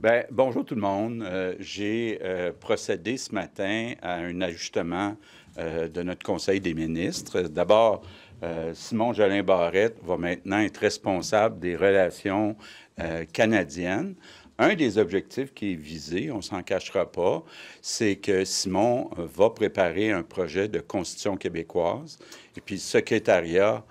Bien, bonjour tout le monde. J'ai procédé ce matin à un ajustement de notre Conseil des ministres. D'abord, Simon Jolin Barrette va maintenant être responsable des relations canadiennes. Un des objectifs qui est visé, on ne s'en cachera pas, c'est que Simon va préparer un projet de constitution québécoise et puis le secrétariat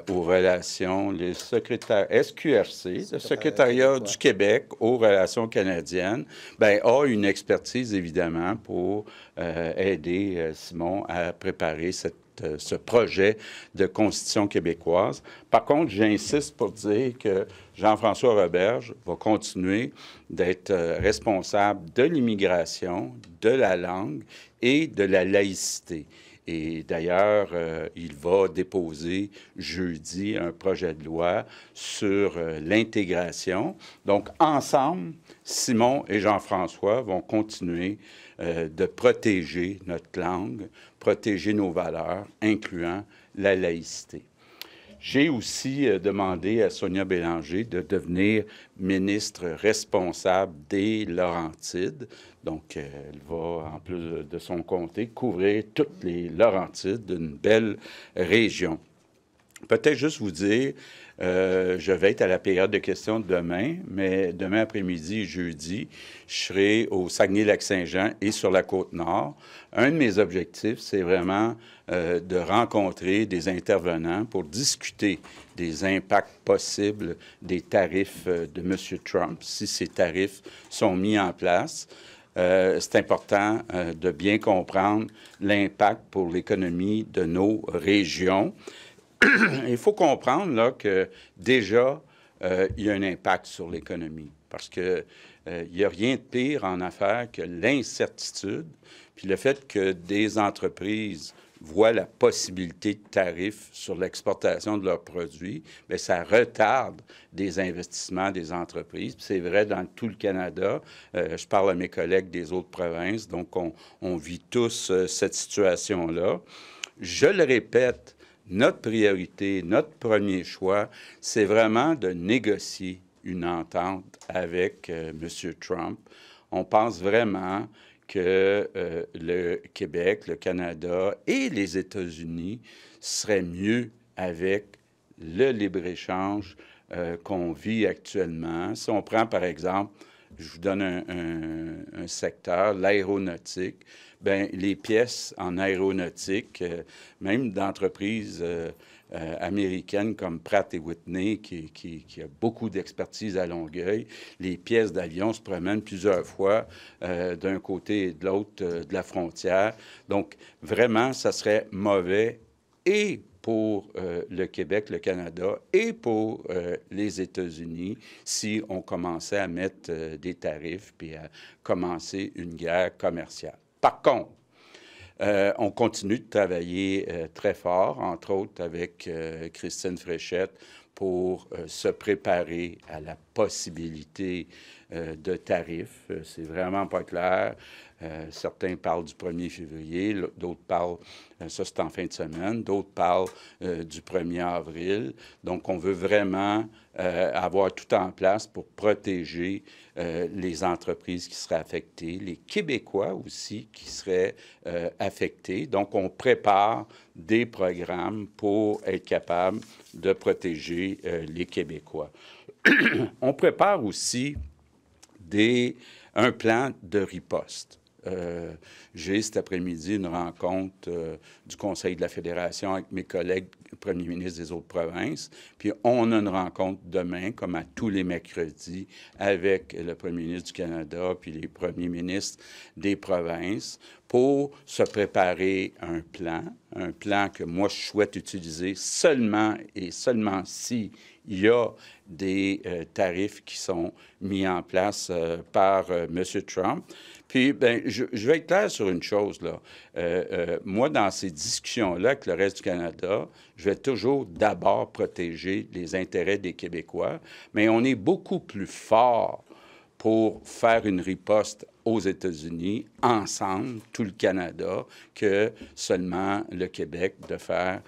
aux relations, les secrétaires SQRC, le secrétariat du Québec aux relations canadiennes, bien, a une expertise évidemment pour aider Simon à préparer ce projet de constitution québécoise. Par contre, j'insiste pour dire que Jean-François Roberge va continuer d'être responsable de l'immigration, de la langue et de la laïcité. Et d'ailleurs, il va déposer jeudi un projet de loi sur l'intégration. Donc, ensemble, Simon et Jean-François vont continuer de protéger notre langue, protéger nos valeurs, incluant la laïcité. J'ai aussi demandé à Sonia Bélanger de devenir ministre responsable des Laurentides. Donc, elle va, en plus de son comté, couvrir toutes les Laurentides d'une belle région. Peut-être juste vous dire, je vais être à la période de questions demain, mais demain après-midi et jeudi, je serai au Saguenay-Lac-Saint-Jean et sur la Côte-Nord. Un de mes objectifs, c'est vraiment de rencontrer des intervenants pour discuter des impacts possibles des tarifs de M. Trump, si ces tarifs sont mis en place. C'est important de bien comprendre l'impact pour l'économie de nos régions. Il faut comprendre là, que déjà, il y a un impact sur l'économie parce que il n'y a rien de pire en affaires que l'incertitude, puis le fait que des entreprises voient la possibilité de tarifs sur l'exportation de leurs produits, bien, ça retarde des investissements des entreprises. C'est vrai dans tout le Canada. Je parle à mes collègues des autres provinces, donc on vit tous cette situation-là. Je le répète, notre priorité, notre premier choix, c'est vraiment de négocier une entente avec M. Trump. On pense vraiment que le Québec, le Canada et les États-Unis seraient mieux avec le libre-échange qu'on vit actuellement. Si on prend, par exemple, je vous donne un secteur, l'aéronautique. Bien, les pièces en aéronautique, même d'entreprises américaines comme Pratt & Whitney, qui a beaucoup d'expertise à Longueuil, les pièces d'avion se promènent plusieurs fois d'un côté et de l'autre de la frontière. Donc, vraiment, ça serait mauvais et pour le Québec, le Canada et pour les États-Unis si on commençait à mettre des tarifs puis à commencer une guerre commerciale. Par contre, on continue de travailler très fort, entre autres avec Christine Fréchette, pour se préparer à la possibilité de tarifs. C'est vraiment pas clair. Certains parlent du 1er février, d'autres parlent, ça c'est en fin de semaine, d'autres parlent du 1er avril. Donc, on veut vraiment avoir tout en place pour protéger les entreprises qui seraient affectées, les Québécois aussi qui seraient affectés. Donc, on prépare des programmes pour être capable de protéger les Québécois. On prépare aussi un plan de riposte. J'ai cet après-midi une rencontre du Conseil de la Fédération avec mes collègues premiers ministres des autres provinces. Puis on a une rencontre demain, comme à tous les mercredis, avec le premier ministre du Canada puis les premiers ministres des provinces pour se préparer un plan que moi je souhaite utiliser seulement et seulement si il y a des tarifs qui sont mis en place par M. Trump. Puis, bien, je vais être clair sur une chose, là. Moi, dans ces discussions-là avec le reste du Canada, je vais toujours d'abord protéger les intérêts des Québécois, mais on est beaucoup plus fort pour faire une riposte aux États-Unis, ensemble, tout le Canada, que seulement le Québec de faire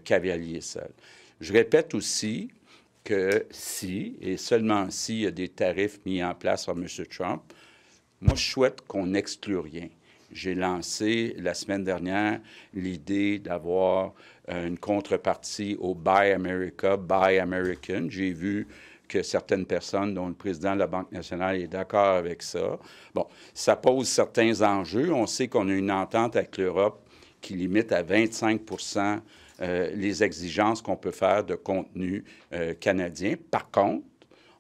cavalier seul. Je répète aussi, que si, et seulement si, il y a des tarifs mis en place par M. Trump, moi, je souhaite qu'on n'exclue rien. J'ai lancé la semaine dernière l'idée d'avoir une contrepartie au Buy America, Buy American. J'ai vu que certaines personnes, dont le président de la Banque nationale, est d'accord avec ça. Bon, ça pose certains enjeux. On sait qu'on a une entente avec l'Europe qui limite à 25 les exigences qu'on peut faire de contenu canadien. Par contre,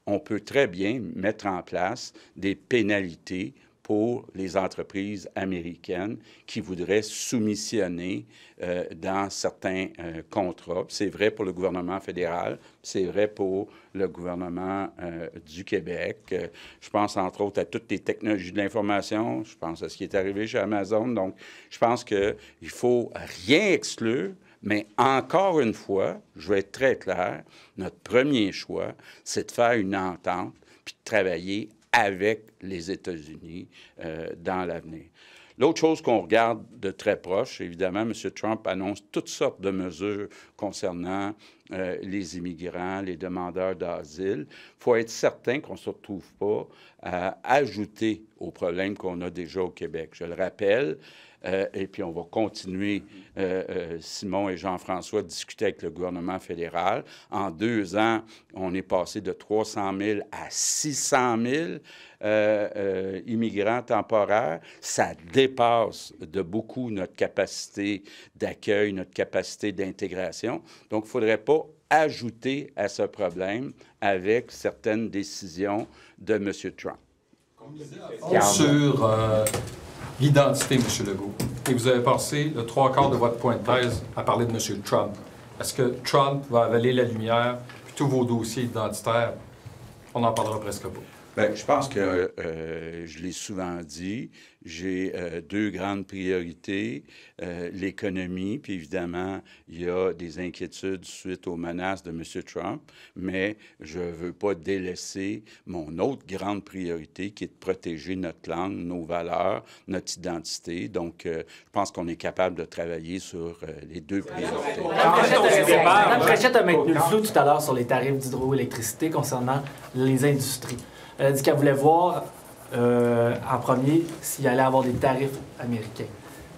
on peut très bien mettre en place des pénalités pour les entreprises américaines qui voudraient soumissionner dans certains contrats. C'est vrai pour le gouvernement fédéral, c'est vrai pour le gouvernement du Québec. Je pense entre autres à toutes les technologies de l'information, je pense à ce qui est arrivé chez Amazon. Donc, je pense qu'il ne faut rien exclure, mais encore une fois, je vais être très clair, notre premier choix, c'est de faire une entente puis de travailler avec les États-Unis dans l'avenir. L'autre chose qu'on regarde de très proche, évidemment, M. Trump annonce toutes sortes de mesures concernant les immigrants, les demandeurs d'asile. Il faut être certain qu'on ne se retrouve pas à ajouter aux problèmes qu'on a déjà au Québec. Je le rappelle, et puis on va continuer, Simon et Jean-François, discuter avec le gouvernement fédéral. En 2 ans, on est passé de 300 000 à 600 000 immigrants temporaires. Ça dépasse de beaucoup notre capacité d'accueil, notre capacité d'intégration. Donc, il ne faudrait pas ajouter à ce problème avec certaines décisions de M. Trump. Sur l'identité, M. Legault, et vous avez passé le 3/4 de votre point de thèse à parler de M. Trump. Est-ce que Trump va avaler la lumière, puis tous vos dossiers identitaires, on n'en parlera presque pas? Bien, je pense que je l'ai souvent dit, j'ai 2 grandes priorités, l'économie, puis évidemment, il y a des inquiétudes suite aux menaces de M. Trump, mais je ne veux pas délaisser mon autre grande priorité qui est de protéger notre langue, nos valeurs, notre identité. Donc, je pense qu'on est capable de travailler sur les 2 priorités. Mme Fréchette a maintenu le flou tout à l'heure sur les tarifs d'hydroélectricité concernant les industries. Elle a dit qu'elle voulait voir en premier s'il allait avoir des tarifs américains.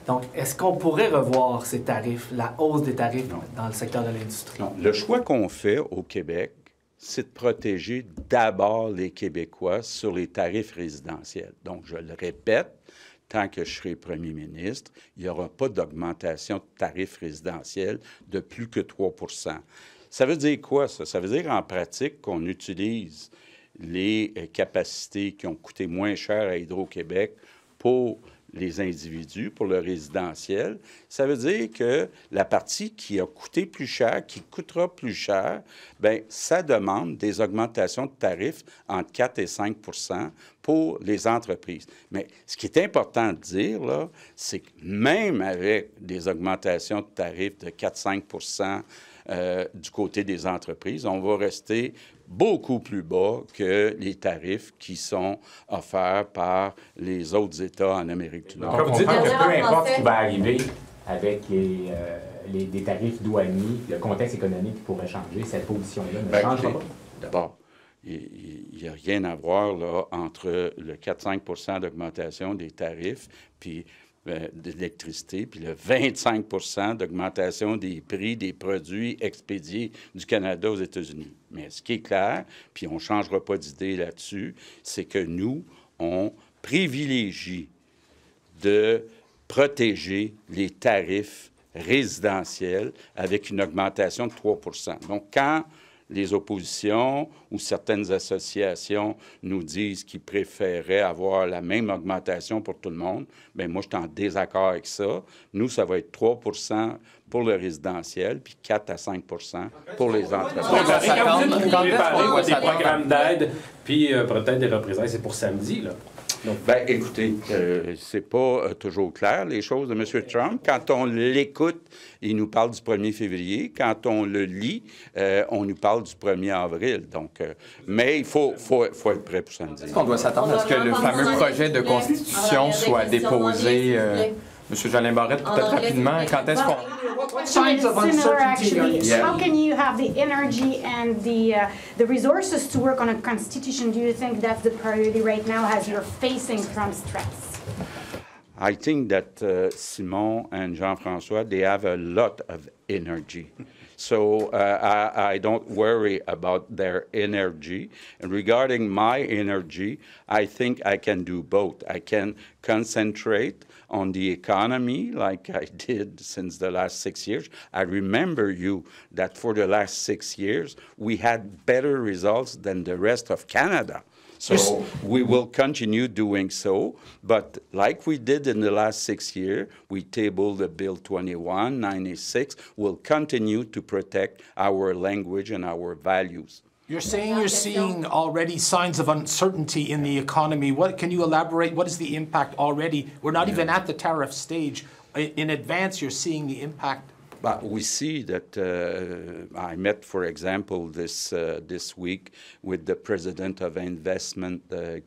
Donc, est-ce qu'on pourrait revoir ces tarifs, la hausse des tarifs dans le secteur de l'industrie? Non. Le choix qu'on fait au Québec, c'est de protéger d'abord les Québécois sur les tarifs résidentiels. Donc, je le répète, tant que je serai premier ministre, il n'y aura pas d'augmentation de tarifs résidentiels de plus que 3 %. Ça veut dire quoi, ça? Ça veut dire en pratique qu'on utilise les capacités qui ont coûté moins cher à Hydro-Québec pour les individus, pour le résidentiel. Ça veut dire que la partie qui a coûté plus cher, qui coûtera plus cher, bien, ça demande des augmentations de tarifs entre 4 et 5 pour les entreprises. Mais ce qui est important de dire, là, c'est que même avec des augmentations de tarifs de 4-5 du côté des entreprises, on va rester beaucoup plus bas que les tarifs qui sont offerts par les autres États en Amérique du Nord. Donc, on comprend que peu importe ce qui va arriver avec des tarifs douaniers, le contexte économique pourrait changer, cette position-là ne changera pas. D'abord, il n'y a rien à voir là, entre le 4-5 d'augmentation des tarifs puis de l'électricité, puis le 25 d'augmentation des prix des produits expédiés du Canada aux États-Unis. Mais ce qui est clair, puis on ne changera pas d'idée là-dessus, c'est que nous, on privilégie de protéger les tarifs résidentiels avec une augmentation de 3 %. Donc, quand les oppositions ou certaines associations nous disent qu'ils préféraient avoir la même augmentation pour tout le monde, bien, moi, je suis en désaccord avec ça. Nous, ça va être 3 pour le résidentiel, puis 4 à 5 pour les entreprises. Quand vous dites préparer des programmes d'aide, puis peut-être des représailles, c'est pour samedi, là. Bien, écoutez, c'est pas toujours clair, les choses de M. Trump. Quand on l'écoute, il nous parle du 1er février. Quand on le lit, on nous parle du 1er avril. Donc, mais il faut être prêt pour samedi. Est-ce qu'on doit s'attendre à ce que le fameux projet de constitution soit déposé Monsieur Jolin Barrette, peut-être rapidement, quand est-ce qu'on... What signs of uncertainty are you seeing? How can you have the energy and the resources to work on a constitution? Do you think that's the priority right now as you're facing Trump's threats? I think that Simon and Jean-François, they have a lot of energy. So I don't worry about their energy. And regarding my energy, I think I can do both. I can concentrate on the economy like I did since the last 6 years. I remember you that for the last 6 years, we had better results than the rest of Canada. So we will continue doing so, but like we did in the last 6 years, we tabled the Bill 2196. We'll continue to protect our language and our values. You're saying you're seeing already signs of uncertainty in the economy. What can you elaborate? What is the impact already? We're not even at the tariff stage. In advance, you're seeing the impact. But we see that I met, for example, this week with the president of Investment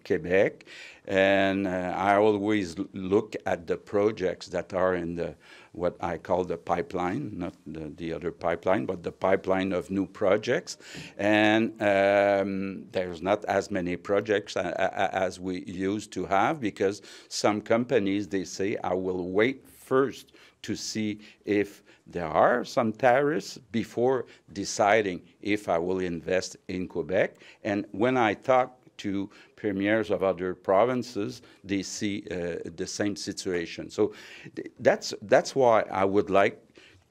Quebec, and I always look at the projects that are in the what I call the pipeline, not the other pipeline, but the pipeline of new projects. And there's not as many projects as we used to have because some companies, they say, I will wait first to see if there are some tariffs before deciding if I will invest in Quebec. And when I talk to premiers of other provinces, they see the same situation. So that's why I would like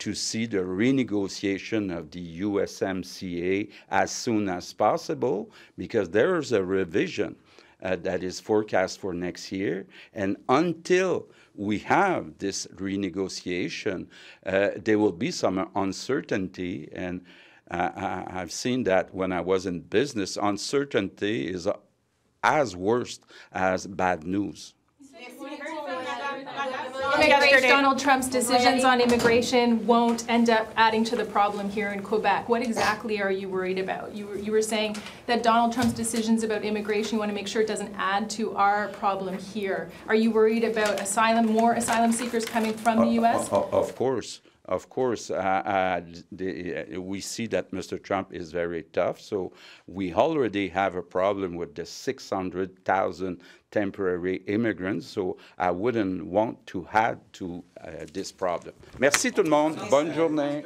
to see the renegotiation of the USMCA as soon as possible, because there is a revision that is forecast for next year. And until we have this renegotiation, there will be some uncertainty. And I've seen that when I was in business, uncertainty is as worse as bad news. Donald Trump's decisions on immigration won't end up adding to the problem here in Quebec. What exactly are you worried about? You were saying that Donald Trump's decisions about immigration, you want to make sure it doesn't add to our problem here. Are you worried about more asylum seekers coming from the U.S.? Of course. Of course, we see that Mr. Trump is very tough, so we already have a problem with the 600,000 temporary immigrants, so I wouldn't want to add to this problem. Merci tout le monde. Bonne journée.